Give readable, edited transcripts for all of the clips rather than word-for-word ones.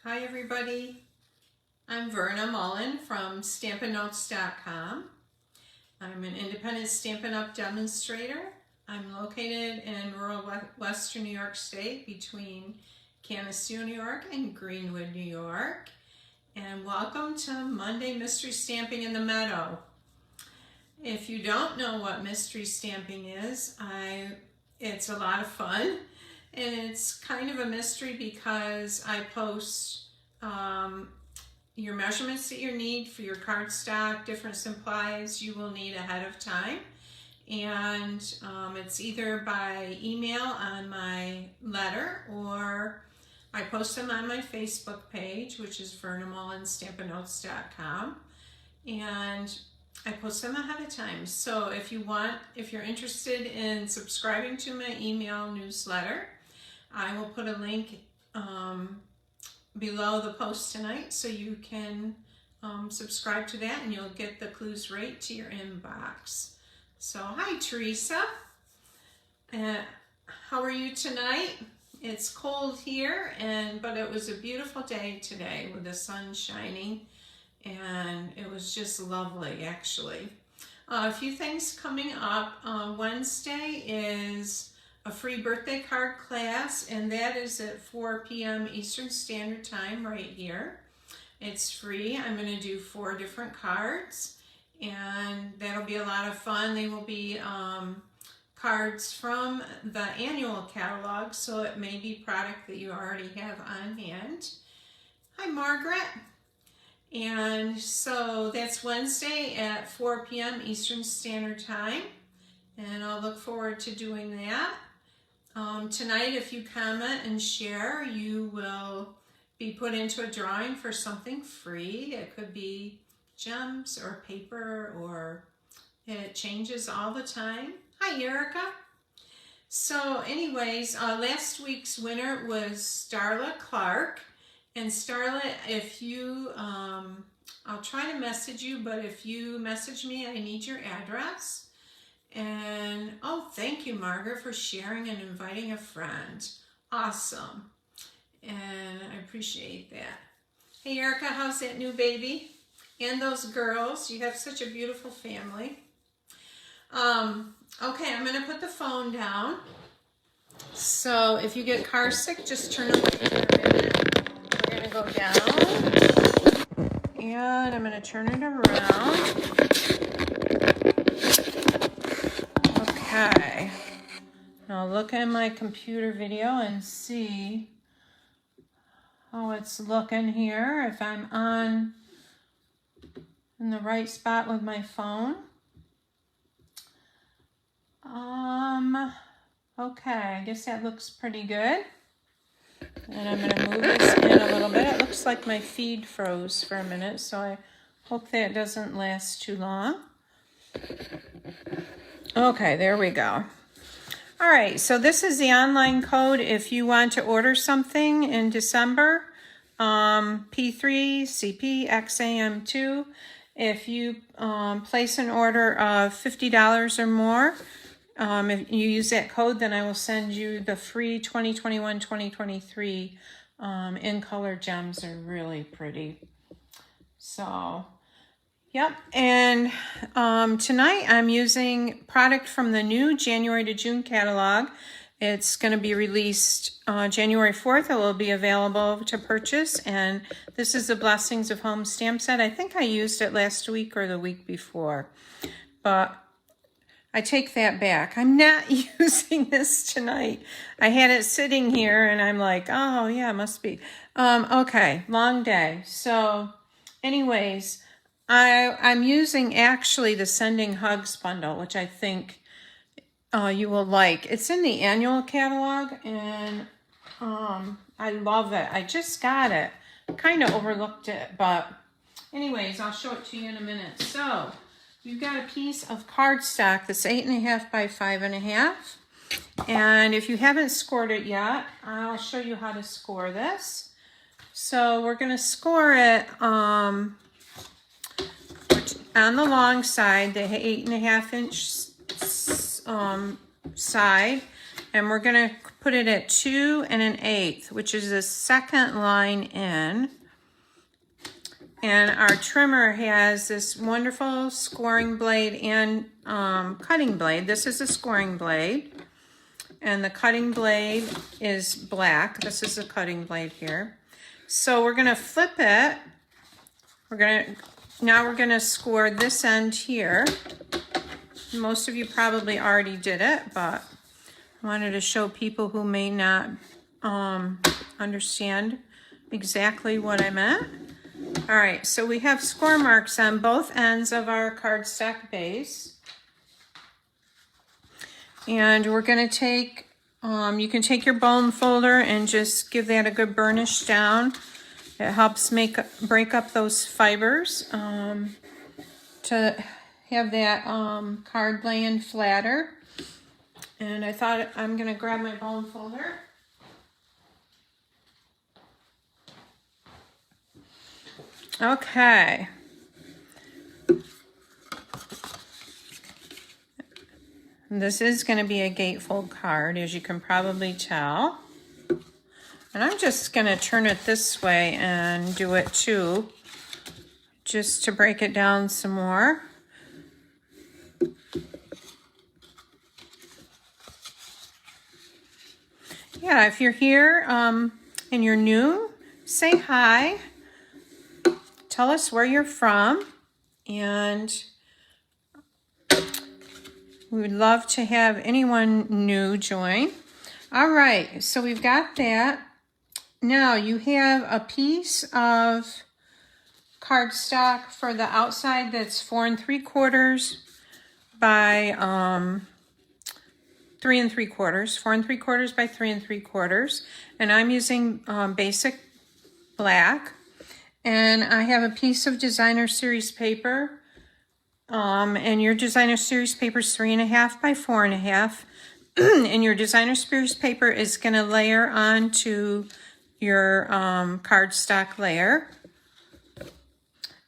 Hi everybody, I'm Verna Mullen from StampinNotes.com. I'm an independent Stampin' Up! Demonstrator. I'm located in rural western New York State between Canisteo, New York and Greenwood, New York. And welcome to Monday Mystery Stamping in the Meadow. If you don't know what mystery stamping is, it's a lot of fun. And it's kind of a mystery because I post your measurements that you need for your cardstock, different supplies you will need ahead of time. And it's either by email on my letter, or I post them on my Facebook page, which is Verna Mullen, StampinNotes.com. And I post them ahead of time. So if you're interested in subscribing to my email newsletter, I will put a link below the post tonight so you can subscribe to that and you'll get the clues right to your inbox. So hi Teresa, how are you tonight? It's cold here, but it was a beautiful day today with the sun shining, and it was just lovely actually. A few things coming up. Wednesday is a free birthday card class, and that is at 4 p.m. Eastern Standard Time right here. It's free. I'm going to do 4 different cards, and that'll be a lot of fun. They will be cards from the annual catalog, so it may be product that you already have on hand. Hi Margaret. And so that's Wednesday at 4 p.m. Eastern Standard Time, and I'll look forward to doing that. Tonight, if you comment and share, you will be put into a drawing for something free. It could be gems or paper, or it changes all the time. Hi, Erica. So anyways, last week's winner was Starla Clark. And Starla, if you, I'll try to message you, but if you message me, I need your address. And, oh, thank you, Margaret, for sharing and inviting a friend. Awesome. And I appreciate that. Hey, Erica, how's that new baby? And those girls. You have such a beautiful family. Okay, I'm going to put the phone down. So if you get car sick, just turn away for a minute. We're going to go down. And I'm going to turn it around. Okay, now look at my computer video and see how it's looking here, if I'm in the right spot with my phone. Okay, I guess that looks pretty good. And I'm going to move this in a little bit. It looks like my feed froze for a minute, so I hope that doesn't last too long. Okay, there we go. All right, so this is the online code if you want to order something in December. P3, CP, XAM2. If you place an order of $50 or more, if you use that code, then I will send you the free 2021-2023 in color gems. Are really pretty. So yep, and tonight I'm using product from the new January to June catalog. It's going to be released January 4th. It will be available to purchase, and this is the Blessings of Home stamp set. I think I used it last week or the week before, but I take that back. I'm not using this tonight. I had it sitting here, and I'm like, oh yeah, it must be. Okay, long day. So anyways, I'm using actually the Sending Hugs bundle, which I think you will like. It's in the annual catalog, and I love it. I just got it. Kind of overlooked it, but anyways, I'll show it to you in a minute. So you've got a piece of cardstock that's 8.5 by 5.5. And if you haven't scored it yet, I'll show you how to score this. So we're going to score it on the long side, the 8.5 inch side, And we're going to put it at 2 1/8, which is the second line in. And our trimmer has this wonderful scoring blade and cutting blade. This is a scoring blade. And the cutting blade is black. This is the cutting blade here. So we're going to flip it. Now we're going to score this end here. Most of you probably already did it, but I wanted to show people who may not understand exactly what I meant. All right, so we have score marks on both ends of our cardstock base. And we're going to take, you can take your bone folder and just give that a good burnish down. It helps break up those fibers to have that card laying flatter. And I thought I'm going to grab my bone folder. Okay. This is going to be a gatefold card, as you can probably tell. And I'm just going to turn it this way and do it too, just to break it down some more. Yeah, if you're here and you're new, say hi. Tell us where you're from, and we would love to have anyone new join. All right, so we've got that. Now you have a piece of cardstock for the outside that's 4 3/4 by 3 3/4, 4 3/4 by 3 3/4, and I'm using basic black. And I have a piece of designer series paper, and your designer series paper is 3.5 by 4.5, and your designer series paper is going to layer onto your cardstock layer.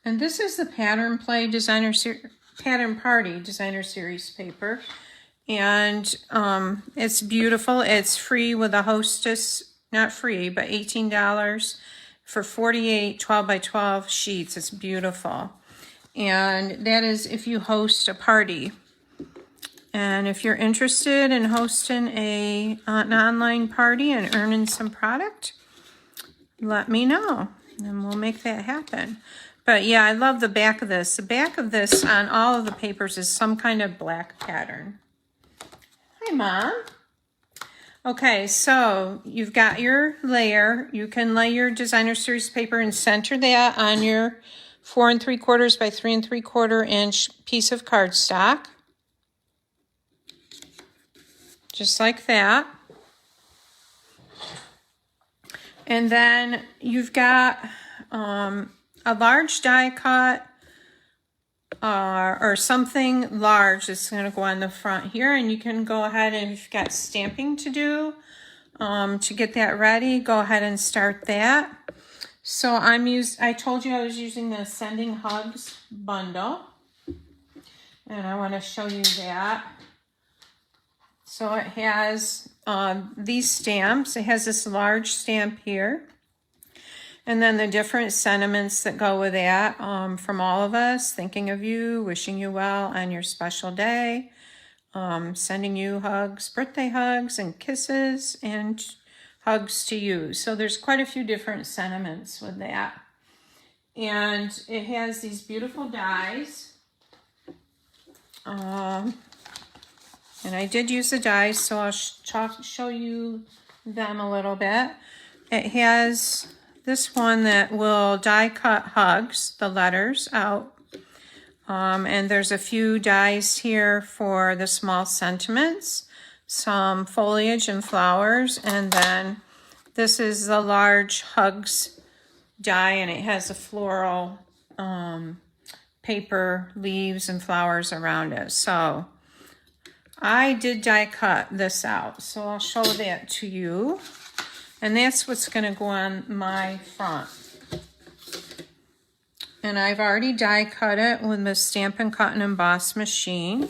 And this is the Pattern Party designer series paper, and it's beautiful. It's free with a hostess, not free, but $18. For 48 12 by 12 sheets. It's beautiful. And that is if you host a party. And if you're interested in hosting an online party and earning some product, let me know and we'll make that happen. But yeah, I love the back of this. The back of this on all of the papers is some kind of black pattern. Hi, Mom. Okay, so you've got your layer. You can lay your designer series paper and center that on your 4 3/4 by 3 3/4 inch piece of cardstock. Just like that. And then you've got a large die cut or something large that's going to go on the front here, and you can go ahead, and if you've got stamping to do to get that ready, go ahead and start that. So I told you I was using the Sending Hugs bundle, and I want to show you that. So it has these stamps. It has this large stamp here. And then the different sentiments that go with that from all of us, thinking of you, wishing you well on your special day, sending you hugs, birthday hugs and kisses and hugs to you. So there's quite a few different sentiments with that. And it has these beautiful dies. And I did use the dies, so I'll show you them a little bit. It has this one that will die cut hugs, the letters out. And there's a few dies here for the small sentiments, some foliage and flowers. And then this is the large hugs die, and it has a floral paper, leaves and flowers around it. So I did die cut this out, so I'll show that to you. And that's what's going to go on my front. And I've already die cut it with the Stampin' Cut and Emboss machine.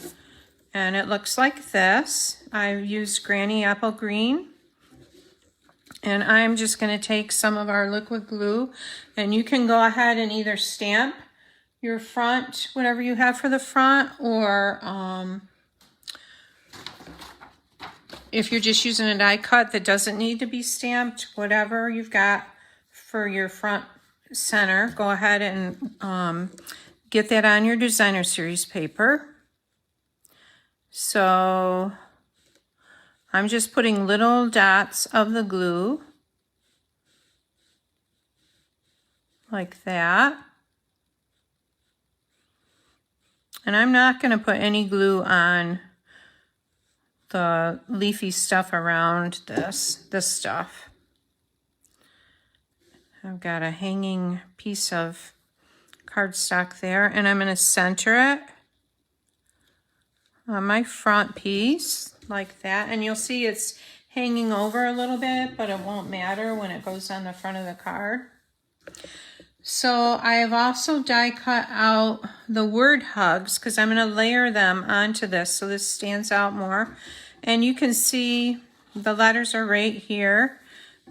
And it looks like this. I've used Granny Apple Green. And I'm just going to take some of our liquid glue, and you can go ahead and either stamp your front, whatever you have for the front, or if you're just using a die cut that doesn't need to be stamped, whatever you've got for your front center, go ahead and get that on your designer series paper. So I'm just putting little dots of the glue like that. And I'm not going to put any glue on the leafy stuff around this stuff. I've got a hanging piece of cardstock there, and I'm going to center it on my front piece like that. And you'll see it's hanging over a little bit, but it won't matter when it goes on the front of the card. So I have also die cut out the word hugs because I'm going to layer them onto this so this stands out more. And you can see the letters are right here,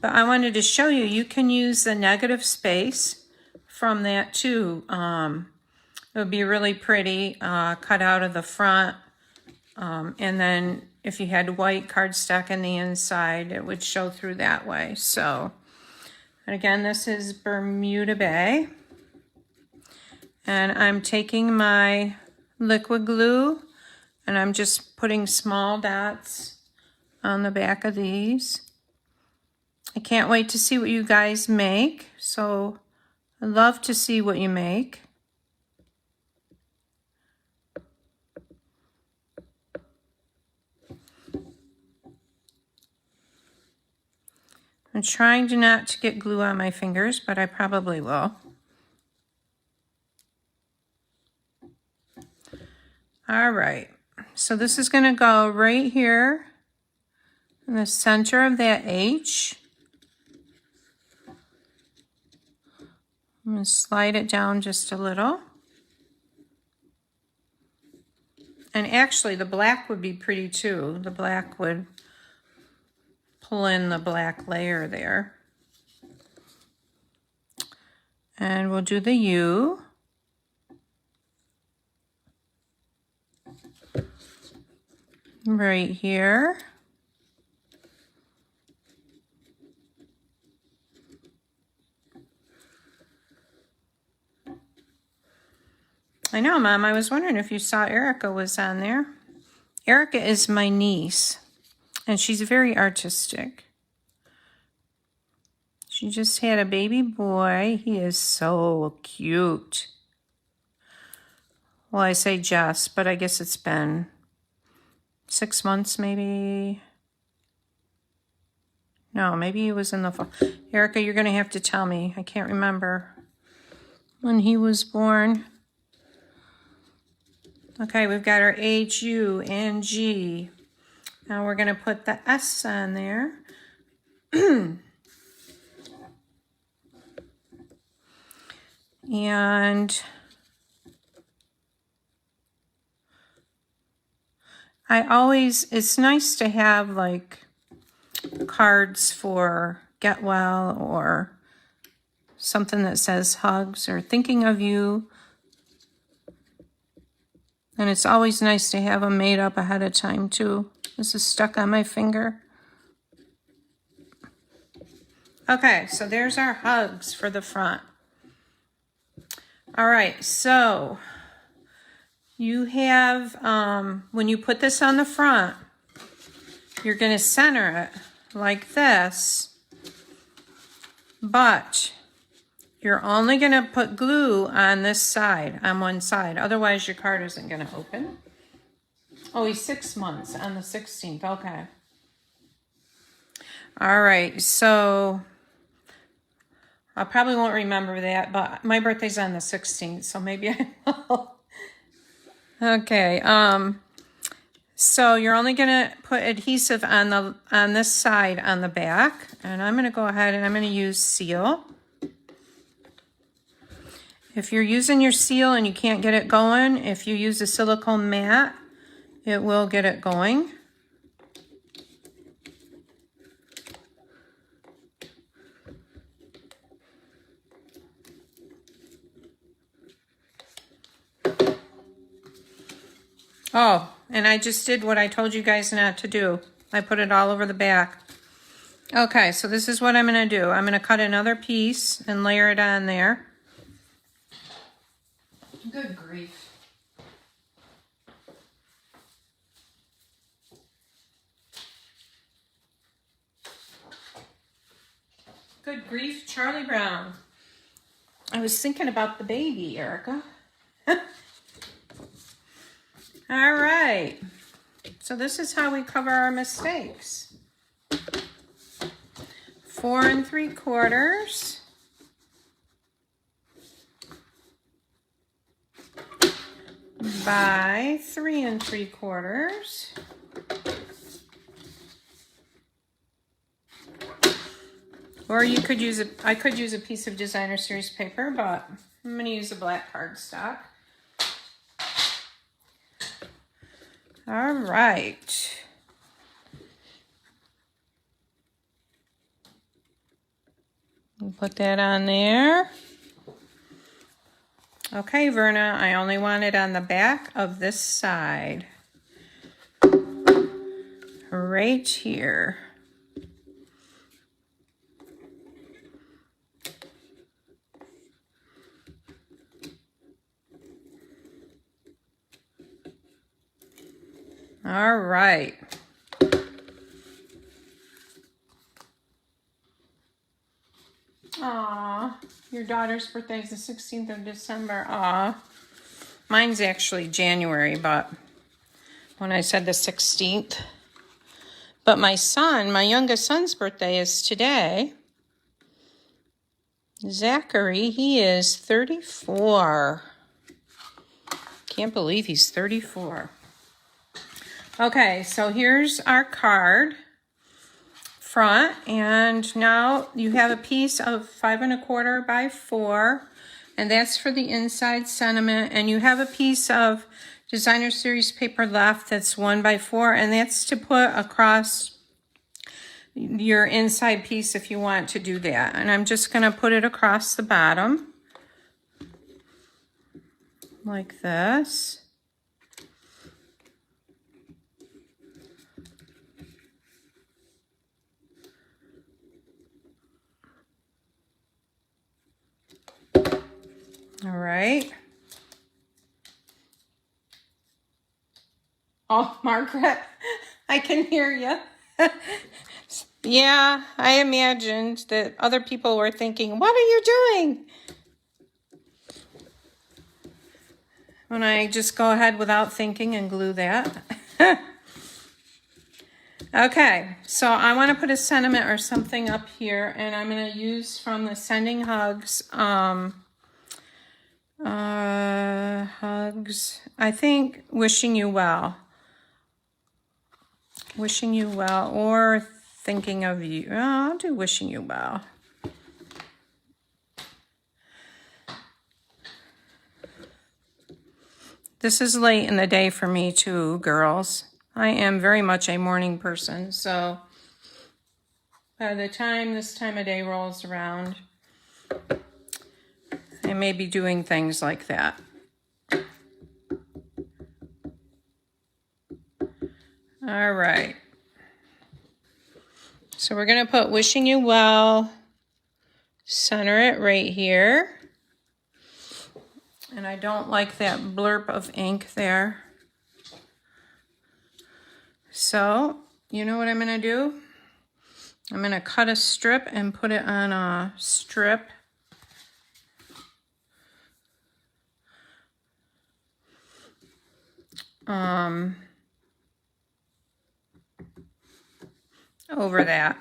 but I wanted to show you, you can use the negative space from that too. It would be really pretty cut out of the front. And then if you had white cardstock in the inside, it would show through that way. So, and again, this is Bermuda Bay. And I'm taking my liquid glue and I'm just putting small dots on the back of these. I can't wait to see what you guys make. So I'd love to see what you make. I'm trying not to get glue on my fingers, but I probably will. All right, so this is going to go right here in the center of that H. I'm going to slide it down just a little. And actually, the black would be pretty too. The black would pull in the black layer there. And we'll do the U. Right here. I know, Mom, I was wondering if you saw Erica was on there. Erica is my niece. And she's very artistic. She just had a baby boy. He is so cute. Well, I say just, but I guess it's been 6 months maybe. No, maybe he was in the fall. Erica, you're going to have to tell me. I can't remember when he was born. Okay, we've got our H, U, and G. Now we're going to put the S on there. And it's nice to have like cards for get well or something that says hugs or thinking of you. And it's always nice to have them made up ahead of time too. This is stuck on my finger. Okay, so there's our hugs for the front. All right, so you have, when you put this on the front, you're going to center it like this, but you're only going to put glue on this side, on one side. Otherwise, your card isn't going to open. Oh, he's 6 months on the 16th. Okay. All right. So I probably won't remember that, but my birthday's on the 16th, so maybe I will. Okay. So you're only going to put adhesive on this side on the back, and I'm going to go ahead and I'm going to use seal. If you're using your seal and you can't get it going, if you use a silicone mat, it will get it going. Oh, and I just did what I told you guys not to do. I put it all over the back. Okay, so this is what I'm going to do. I'm going to cut another piece and layer it on there. Good grief. Good grief, Charlie Brown. I was thinking about the baby, Erica. All right. So this is how we cover our mistakes. 4 3/4 by 3 3/4. Or you could use I could use a piece of designer series paper, but I'm going to use a black cardstock. All right. We'll put that on there. Okay, Verna, I only want it on the back of this side. Right here. All right. Aw, your daughter's birthday is the 16th of December. Aw, mine's actually January, but when I said the 16th. But my son, my youngest son's birthday is today. Zachary, he is 34. Can't believe he's 34. Okay, so here's our card front, and now you have a piece of 5 1/4 by 4, and that's for the inside sentiment, and you have a piece of designer series paper left that's 1 by 4, and that's to put across your inside piece if you want to do that. And I'm just going to put it across the bottom like this. All right. Oh, Margaret, I can hear you. Yeah, I imagined that other people were thinking, what are you doing? When I just go ahead without thinking and glue that. Okay, so I want to put a sentiment or something up here, and I'm going to use from the Sending Hugs, hugs, I think wishing you well. Wishing you well, or thinking of you. Oh, I'll do wishing you well. This is late in the day for me too, girls. I am very much a morning person, so by the time this time of day rolls around, I may be doing things like that. All right. So we're going to put wishing you well, center it right here. And I don't like that blurb of ink there. So, you know what I'm going to do? I'm going to cut a strip and put it on a strip. Over that.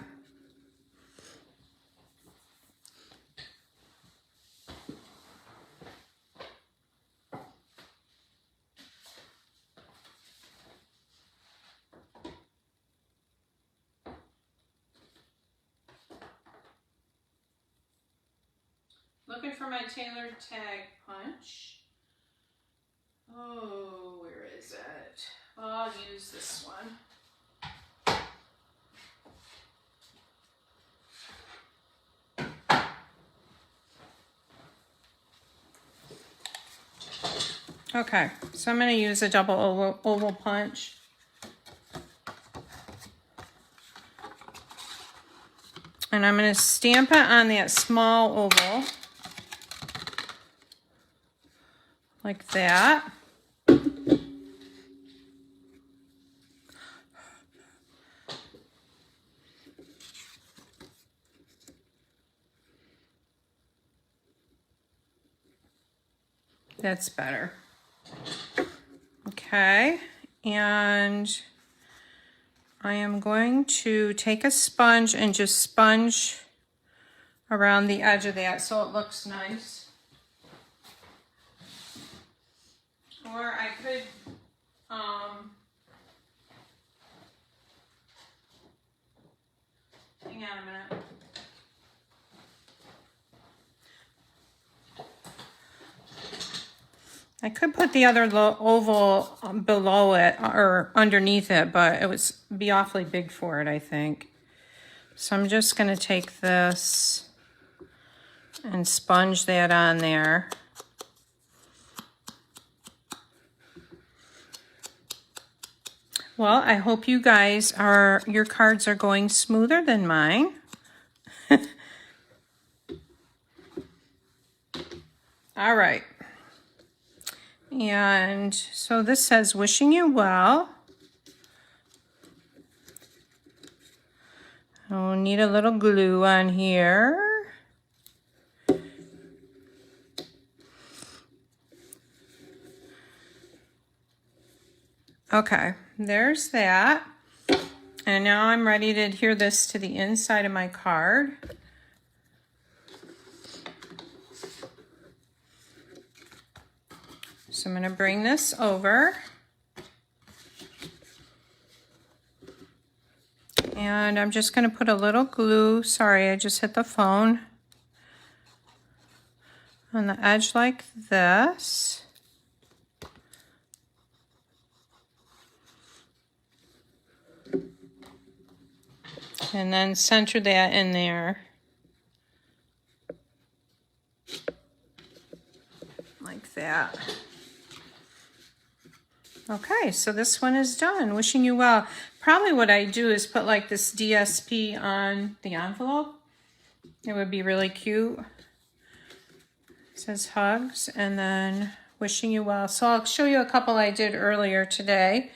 Looking for my tailored tag punch. Oh, where is it? I'll use this one. Okay, so I'm going to use a double oval punch. And I'm going to stamp it on that small oval. Like that. That's better. Okay, and I am going to take a sponge and just sponge around the edge of that so it looks nice. Or I could, hang on a minute. I could put the other oval below it or underneath it, but it would be awfully big for it, I think. So I'm just going to take this and sponge that on there. Well, I hope you guys your cards are going smoother than mine. All right. And so this says, wishing you well. I'll need a little glue on here. Okay, there's that. And now I'm ready to adhere this to the inside of my card. So I'm going to bring this over. And I'm just going to put a little glue. Sorry, I just hit the phone. On the edge like this. And then center that in there. Like that. Okay, so this one is done. Wishing you well. Probably what I do is put like this DSP on the envelope. It would be really cute. It says hugs and then wishing you well. So I'll show you a couple I did earlier today.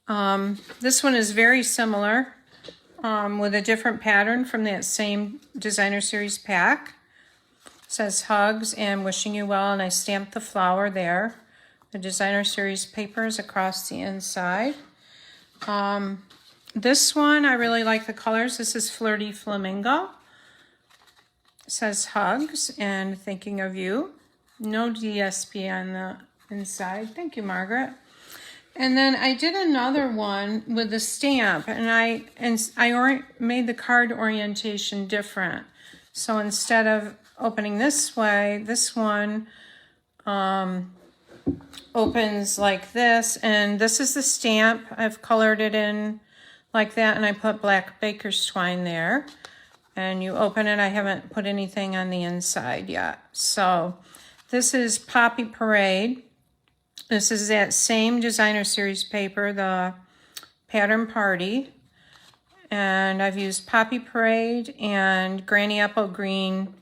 This one is very similar with a different pattern from that same designer series pack. It says hugs and wishing you well, and I stamped the flower there. The designer series papers across the inside. This one, I really like the colors. This is Flirty Flamingo. It says hugs and thinking of you. No DSP on the inside. Thank you, Margaret. And then I did another one with the stamp, and I made the card orientation different. So instead of opening this way, this one opens like this, and this is the stamp. I've colored it in like that, and I put black baker's twine there. And you open it. I haven't put anything on the inside yet. So this is Poppy Parade. This is that same designer series paper, the Pattern Party. And I've used Poppy Parade and Granny Apple Green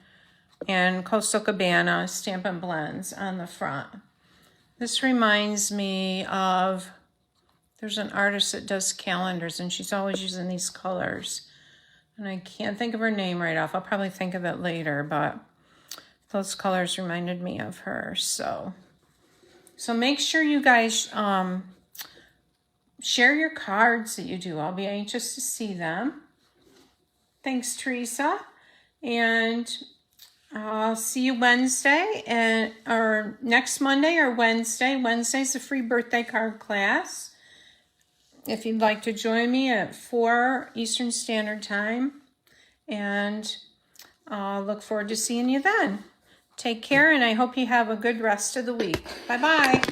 and Coastal Cabana Stampin' Blends on the front. This reminds me of, there's an artist that does calendars, and she's always using these colors. And I can't think of her name right off. I'll probably think of it later, but those colors reminded me of her. So make sure you guys share your cards that you do. I'll be anxious to see them. Thanks, Teresa. And I'll see you Wednesday, or next Monday or Wednesday. Wednesday's a free birthday card class. If you'd like to join me at 4 Eastern Standard Time. And I'll look forward to seeing you then. Take care, and I hope you have a good rest of the week. Bye-bye.